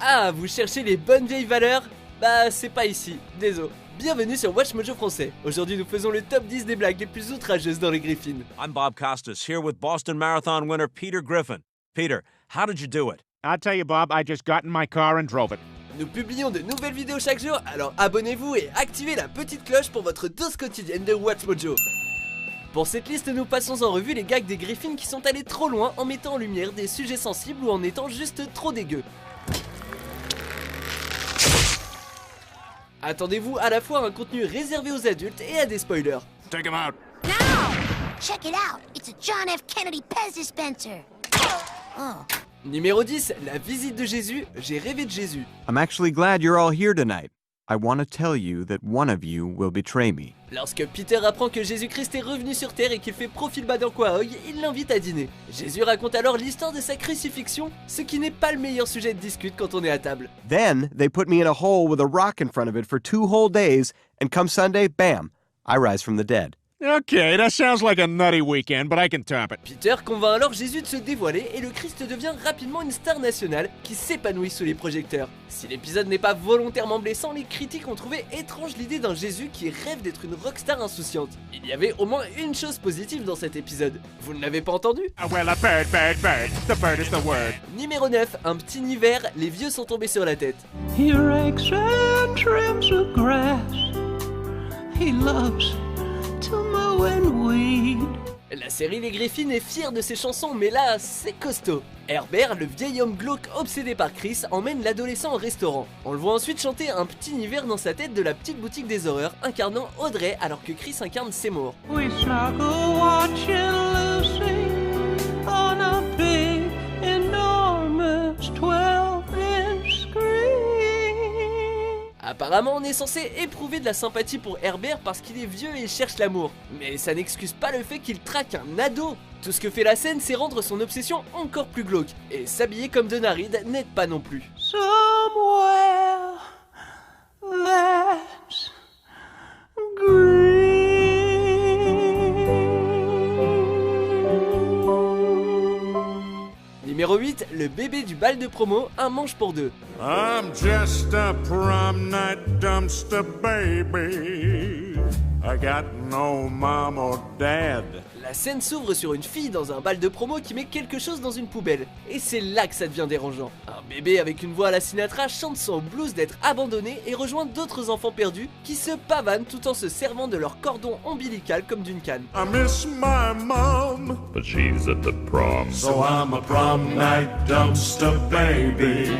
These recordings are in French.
Ah, vous cherchez les bonnes vieilles valeurs? Bah, c'est pas ici, désolé. Bienvenue sur Watch Mojo français. Aujourd'hui, nous faisons le top 10 des blagues les plus outrageuses dans les Griffins. I'm Bob Costas, here with Boston Marathon winner Peter Griffin. Peter, how did you do it? I'll tell you, Bob, I just got in my car and drove it. Nous publions de nouvelles vidéos chaque jour, alors abonnez-vous et activez la petite cloche pour votre dose quotidienne de Watch Mojo. Pour cette liste, nous passons en revue les gags des Griffins qui sont allés trop loin en mettant en lumière des sujets sensibles ou en étant juste trop dégueux. Attendez-vous à la fois à un contenu réservé aux adultes et à des spoilers. Take him out. Now! Check it out. It's a John F. Kennedy Pez dispenser. Oh. Numéro 10, la visite de Jésus, j'ai rêvé de Jésus. I'm actually glad you're all here tonight. I want to tell you that one of you will betray me. Lorsque Peter apprend que Jésus-Christ est revenu sur Terre et qu'il fait profil bas dans Quahog, il l'invite à dîner. Jésus raconte alors l'histoire de sa crucifixion, ce qui n'est pas le meilleur sujet de discute quand on est à table. Then they put me in a hole with a rock in front of it for 2 whole days, and come Sunday, bam, I rise from the dead. Okay, that sounds like a nutty weekend, but I can top it. Peter convainc alors Jésus de se dévoiler et le Christ devient rapidement une star nationale qui s'épanouit sous les projecteurs. Si l'épisode n'est pas volontairement blessant, les critiques ont trouvé étrange l'idée d'un Jésus qui rêve d'être une rockstar insouciante. Il y avait au moins une chose positive dans cet épisode. Vous ne l'avez pas entendu? Well, a bird. The bird is the word. Numéro 9, un petit hiver, les vieux sont tombés sur la tête. He rakes and trims the grass. He loves to mow and weed. La série Les Griffins est fière de ses chansons, mais là, c'est costaud. Herbert, le vieil homme glauque obsédé par Chris, emmène l'adolescent au restaurant. On le voit ensuite chanter un petit hiver dans sa tête de la petite boutique des horreurs, incarnant Audrey alors que Chris incarne Seymour. We snuggle watching Lucy on a big, enormous 12-inch screen. Apparemment, on est censé éprouver de la sympathie pour Herbert parce qu'il est vieux et cherche l'amour. Mais ça n'excuse pas le fait qu'il traque un ado. Tout ce que fait la scène, c'est rendre son obsession encore plus glauque. Et s'habiller comme Denaride n'aide pas non plus. Somewhere that's green. Numéro 8, le bébé du bal de promo, un manche pour deux. I'm just a prom night dumpster baby. I got no mom or dad. La scène s'ouvre sur une fille dans un bal de promo qui met quelque chose dans une poubelle. Et c'est là que ça devient dérangeant. Un bébé avec une voix à la Sinatra chante son blues d'être abandonné et rejoint d'autres enfants perdus qui se pavanent tout en se servant de leur cordon ombilical comme d'une canne. I miss my mom, but she's at the prom. so I'm a prom night dumpster baby.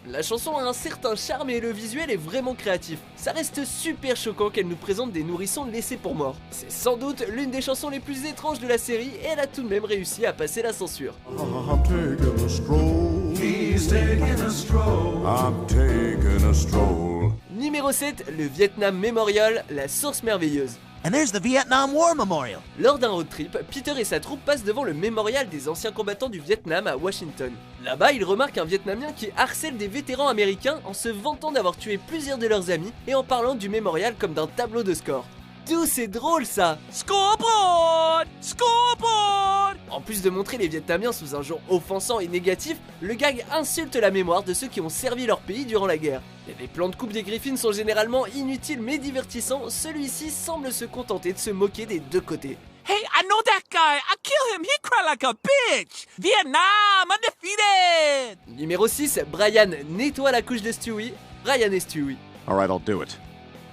La chanson a un certain charme et le visuel est vraiment créatif. Ça reste super choquant qu'elle nous présente des nourrissons laissés pour morts. C'est sans doute l'une des chansons les plus étranges de la série et elle a tout de même réussi à passer la censure. I'm taking a stroll. He's taking a stroll. I'm taking a stroll. Numéro 7, le Vietnam Memorial, la source merveilleuse. And there's the Vietnam War Memorial. Lors d'un road trip, Peter et sa troupe passent devant le mémorial des anciens combattants du Vietnam à Washington. Là-bas, ils remarquent un Vietnamien qui harcèle des vétérans américains en se vantant d'avoir tué plusieurs de leurs amis et en parlant du mémorial comme d'un tableau de score. D'où c'est drôle ça! Scoreboard! Scoreboard! En plus de montrer les Vietnamiens sous un jour offensant et négatif, le gag insulte la mémoire de ceux qui ont servi leur pays durant la guerre. Et les plans de coupe des Griffins sont généralement inutiles mais divertissants, celui-ci semble se contenter de se moquer des deux côtés. Hey, I know that guy. I kill him. He cry like a bitch. Vietnam, undefeated. Numéro 6, Brian nettoie la couche de Stewie. Brian et Stewie. Alright, I'll do it.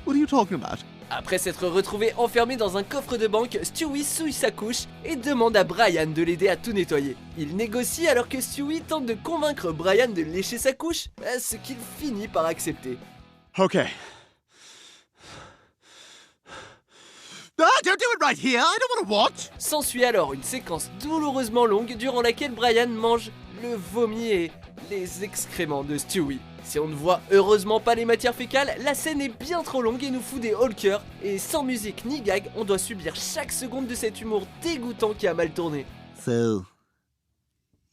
What are you talking about? Après s'être retrouvé enfermé dans un coffre de banque, Stewie souille sa couche et demande à Brian de l'aider à tout nettoyer. Il négocie alors que Stewie tente de convaincre Brian de lécher sa couche, ce qu'il finit par accepter. Okay. Ah, don't do it right here. I don't want to watch. S'ensuit alors une séquence douloureusement longue durant laquelle Brian mange le vomi et les excréments de Stewie. Si on ne voit heureusement pas les matières fécales, la scène est bien trop longue et nous fout des hauts le cœur. Et sans musique ni gag, on doit subir chaque seconde de cet humour dégoûtant qui a mal tourné. So,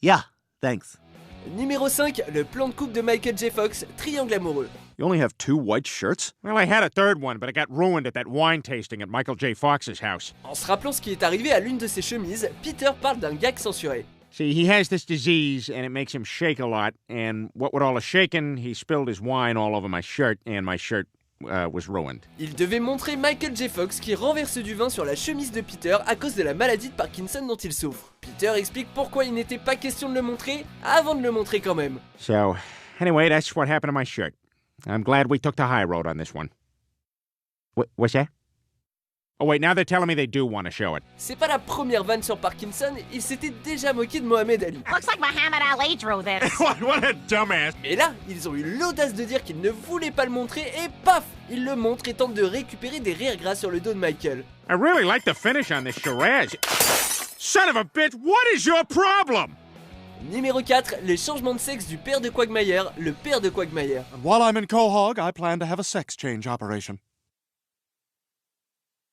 yeah, thanks. Numéro 5, le plan de coupe de Michael J. Fox, triangle amoureux. You only have 2 white shirts? Well, I had a third one, but it got ruined at that wine tasting at Michael J. Fox's house. En se rappelant ce qui est arrivé à l'une de ses chemises, Peter parle d'un gag censuré. See, he has this disease, and it makes him shake a lot. And what with all the shaking, he spilled his wine all over my shirt, and my shirt was ruined. Il devait montrer Michael J. Fox qui renverse du vin sur la chemise de Peter à cause de la maladie de Parkinson dont il souffre. Peter explique pourquoi il n'était pas question de le montrer avant de le montrer quand même. So, anyway, that's what happened to my shirt. I'm glad we took the high road on this one. What's that? Oh wait, now they're telling me they do want to show it. C'est pas la première vanne sur Parkinson, il s'était déjà moqué de Mohamed Ali. Looks like Muhammad Ali drew this. What a dumbass. Mais là, ils ont eu l'audace de dire qu'ils ne voulaient pas le montrer et paf, ils le montrent et tentent de récupérer des rires gras sur le dos de Michael. I really like the finish on this Shiraz. Son of a bitch, what is your problem? Numéro 4, les changements de sexe du père de Quagmire, le père de Quagmire. And while I'm in Quahog, I plan to have a sex change operation.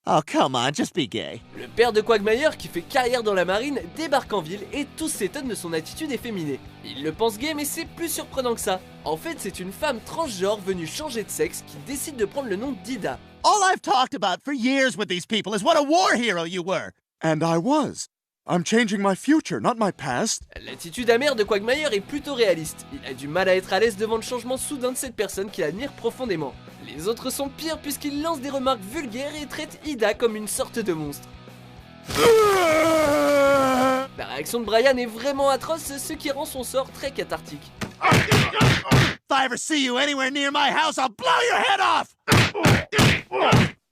Oh, come on, just be gay. Le père de Quagmire, qui fait carrière dans la marine, débarque en ville et tous s'étonnent de son attitude efféminée. Il le pense gay mais c'est plus surprenant que ça. En fait, c'est une femme transgenre venue changer de sexe qui décide de prendre le nom d'Ida. All I've talked about for years with these people is what a war hero you were. And I was. I'm changing my future, not my past. L'attitude amère de Quagmire est plutôt réaliste. Il a du mal à être à l'aise devant le changement soudain de cette personne qu'il admire profondément. Les autres sont pires puisqu'ils lancent des remarques vulgaires et traitent Ida comme une sorte de monstre. La réaction de Brian est vraiment atroce, ce qui rend son sort très cathartique. If I ever see you anywhere near my house, I'll blow your head off!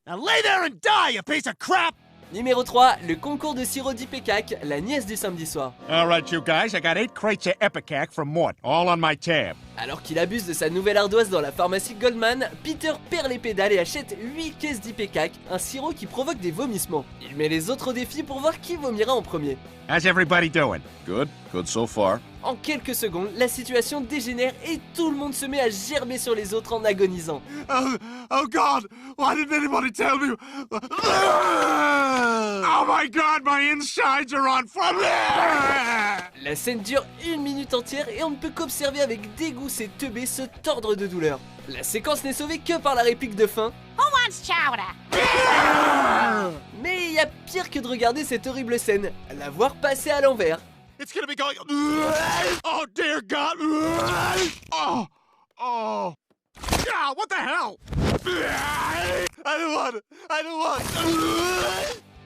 Now lay there and die, you piece of crap! Numéro 3, le concours de sirop d'Ipecac, la nièce du samedi soir. All right, you guys, I got 8 crates of Epicac from Mort, all on my tab. Alors qu'il abuse de sa nouvelle ardoise dans la pharmacie Goldman, Peter perd les pédales et achète 8 caisses d'Ipecac, un sirop qui provoque des vomissements. Il met les autres au défi pour voir qui vomira en premier. How's everybody doing? Good so far. En quelques secondes, la situation dégénère et tout le monde se met à gerber sur les autres en agonisant. Oh God, why didn't anybody tell me? Oh my God, my insides are on fire! La scène dure 1 minute entière et on ne peut qu'observer avec dégoût ces teubés se tordre de douleur. La séquence n'est sauvée que par la réplique de fin. Who wants chowder? Mais il y a pire que de regarder cette horrible scène, la voir passer à l'envers. It's gonna be going. Oh dear God! Oh! Ah! What the hell? I don't want.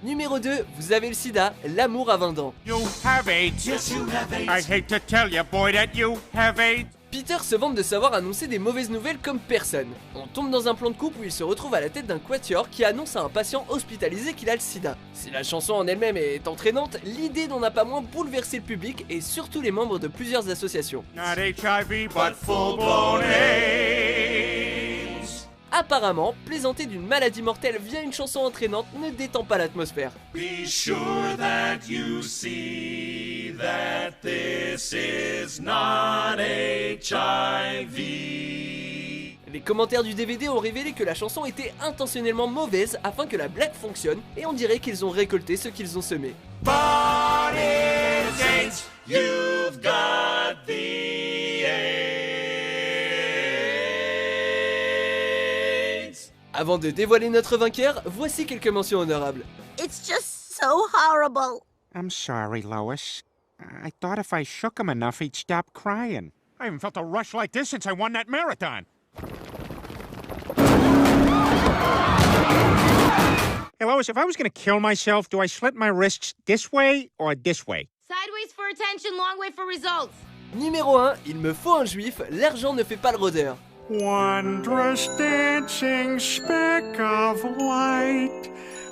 Numéro 2, vous avez le sida, l'amour à 20 ans. You have AIDS. Yes, you have AIDS. I hate to tell you, boy, that you have AIDS. Peter se vante de savoir annoncer des mauvaises nouvelles comme personne. On tombe dans un plan de couple où il se retrouve à la tête d'un quatuor qui annonce à un patient hospitalisé qu'il a le sida. Si la chanson en elle-même est entraînante, l'idée n'en a pas moins bouleversé le public et surtout les membres de plusieurs associations. Not HIV, but full-blown AIDS. Apparemment, plaisanter d'une maladie mortelle via une chanson entraînante ne détend pas l'atmosphère. Be sure that you see that this is not HIV. Les commentaires du DVD ont révélé que la chanson était intentionnellement mauvaise afin que la blague fonctionne et on dirait qu'ils ont récolté ce qu'ils ont semé. But it's AIDS, you've got the AIDS. Avant de dévoiler notre vainqueur, voici quelques mentions honorables. It's just so horrible. I'm sorry, Lois. I thought if I shook him enough, he'd stop crying. I haven't felt a rush like this since I won that marathon. Hey, Lois, if I was gonna kill myself, do I slit my wrists this way or this way? Sideways for attention, long way for results. Numéro 1, il me faut un juif, l'argent ne fait pas le rôdeur. Wondrous dancing speck of light,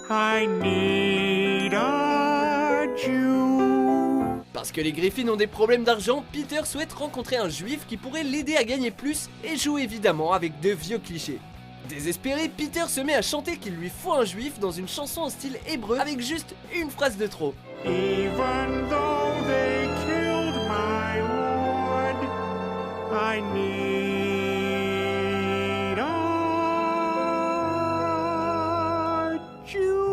I need a Jew. Parce que les Griffins ont des problèmes d'argent, Peter souhaite rencontrer un juif qui pourrait l'aider à gagner plus et joue évidemment avec de vieux clichés. Désespéré, Peter se met à chanter qu'il lui faut un juif dans une chanson en style hébreu avec juste une phrase de trop. Even though they killed my Lord, I need a Jew.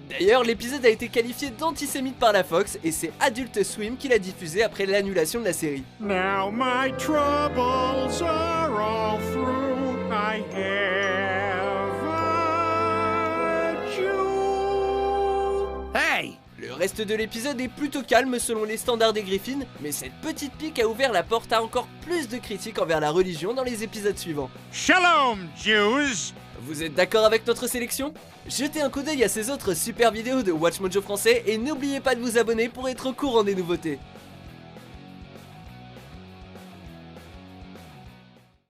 D'ailleurs, l'épisode a été qualifié d'antisémite par la Fox et c'est Adult Swim qui l'a diffusé après l'annulation de la série. Now my troubles are all through, I have a Jew. Hey, reste de l'épisode est plutôt calme selon les standards des Griffins, mais cette petite pique a ouvert la porte à encore plus de critiques envers la religion dans les épisodes suivants. Shalom, Jews! Vous êtes d'accord avec notre sélection? Jetez un coup d'œil à ces autres super vidéos de WatchMojo français et n'oubliez pas de vous abonner pour être au courant des nouveautés.